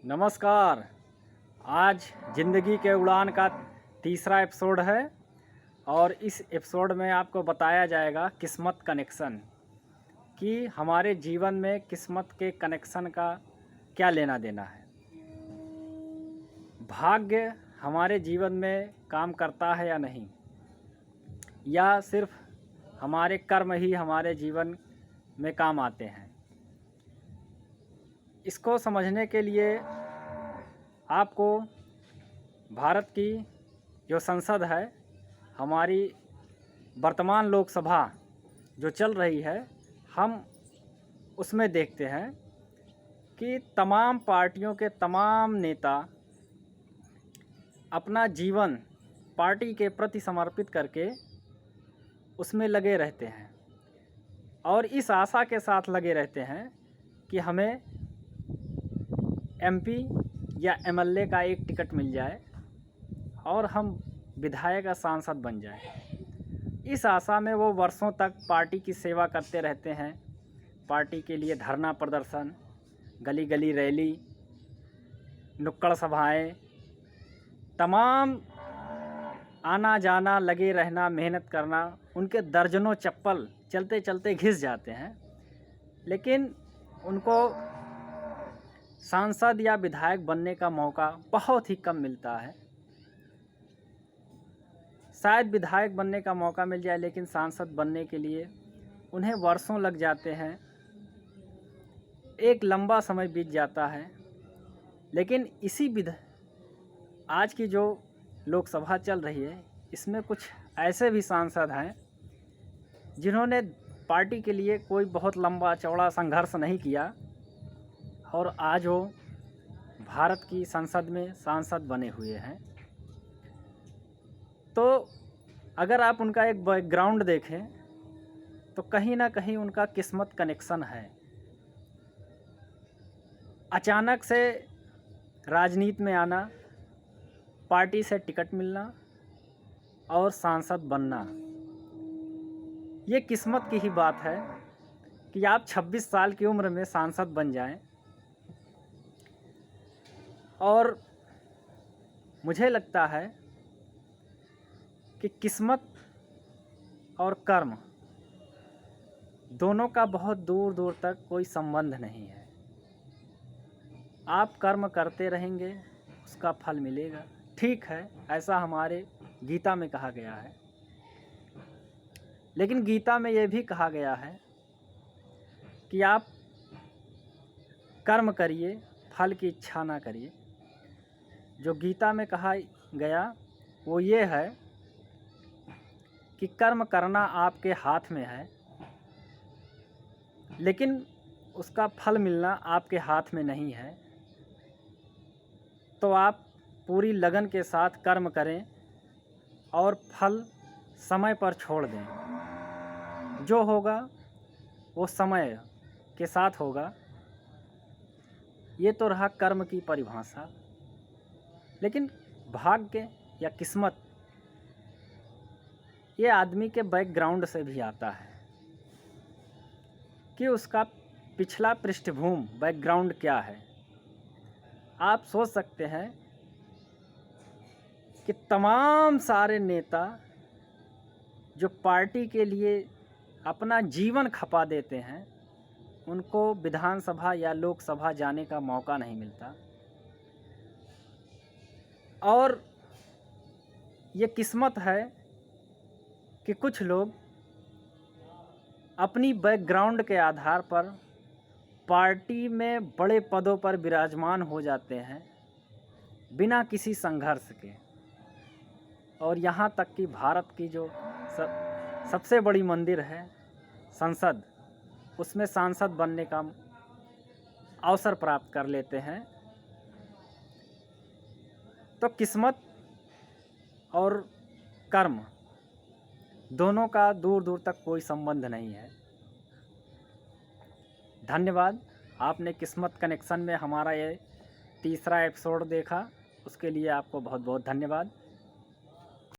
नमस्कार। आज ज़िंदगी के उड़ान का तीसरा एपिसोड है और इस एपिसोड में आपको बताया जाएगा किस्मत कनेक्शन कि हमारे जीवन में किस्मत के कनेक्शन का क्या लेना देना है। भाग्य हमारे जीवन में काम करता है या नहीं, या सिर्फ हमारे कर्म ही हमारे जीवन में काम आते हैं। इसको समझने के लिए आपको भारत की जो संसद है, हमारी वर्तमान लोकसभा जो चल रही है, हम उसमें देखते हैं कि तमाम पार्टियों के तमाम नेता अपना जीवन पार्टी के प्रति समर्पित करके उसमें लगे रहते हैं और इस आशा के साथ लगे रहते हैं कि हमें एमपी या एमएलए का एक टिकट मिल जाए और हम विधायक या सांसद बन जाए। इस आशा में वो वर्षों तक पार्टी की सेवा करते रहते हैं। पार्टी के लिए धरना प्रदर्शन, गली गली रैली, नुक्कड़ सभाएं, तमाम आना जाना, लगे रहना, मेहनत करना, उनके दर्जनों चप्पल चलते चलते घिस जाते हैं, लेकिन उनको सांसद या विधायक बनने का मौका बहुत ही कम मिलता है। शायद विधायक बनने का मौका मिल जाए, लेकिन सांसद बनने के लिए उन्हें वर्षों लग जाते हैं, एक लंबा समय बीत जाता है। लेकिन आज की जो लोकसभा चल रही है, इसमें कुछ ऐसे भी सांसद हैं जिन्होंने पार्टी के लिए कोई बहुत लंबा चौड़ा संघर्ष नहीं किया और आज वो भारत की संसद में सांसद बने हुए हैं। तो अगर आप उनका एक बैकग्राउंड देखें तो कहीं ना कहीं उनका किस्मत कनेक्शन है। अचानक से राजनीति में आना, पार्टी से टिकट मिलना और सांसद बनना, ये किस्मत की ही बात है कि आप 26 साल की उम्र में सांसद बन जाएं। और मुझे लगता है कि किस्मत और कर्म दोनों का बहुत दूर दूर तक कोई संबंध नहीं है। आप कर्म करते रहेंगे, उसका फल मिलेगा। ठीक है, ऐसा हमारे गीता में कहा गया है, लेकिन गीता में ये भी कहा गया है कि आप कर्म करिए, फल की इच्छा ना करिए। जो गीता में कहा गया वो ये है कि कर्म करना आपके हाथ में है, लेकिन उसका फल मिलना आपके हाथ में नहीं है। तो आप पूरी लगन के साथ कर्म करें और फल समय पर छोड़ दें। जो होगा वो समय के साथ होगा। ये तो रहा कर्म की परिभाषा। लेकिन भाग्य या किस्मत ये आदमी के बैकग्राउंड से भी आता है कि उसका पिछला पृष्ठभूमि, बैकग्राउंड क्या है। आप सोच सकते हैं कि तमाम सारे नेता जो पार्टी के लिए अपना जीवन खपा देते हैं, उनको विधानसभा या लोकसभा जाने का मौका नहीं मिलता। और ये किस्मत है कि कुछ लोग अपनी बैकग्राउंड के आधार पर पार्टी में बड़े पदों पर विराजमान हो जाते हैं बिना किसी संघर्ष के। और यहाँ तक कि भारत की जो सबसे बड़ी मंदिर है संसद, उसमें सांसद बनने का अवसर प्राप्त कर लेते हैं। तो किस्मत और कर्म दोनों का दूर दूर तक कोई संबंध नहीं है। धन्यवाद। आपने किस्मत कनेक्शन में हमारा ये तीसरा एपिसोड देखा, उसके लिए आपको बहुत बहुत धन्यवाद।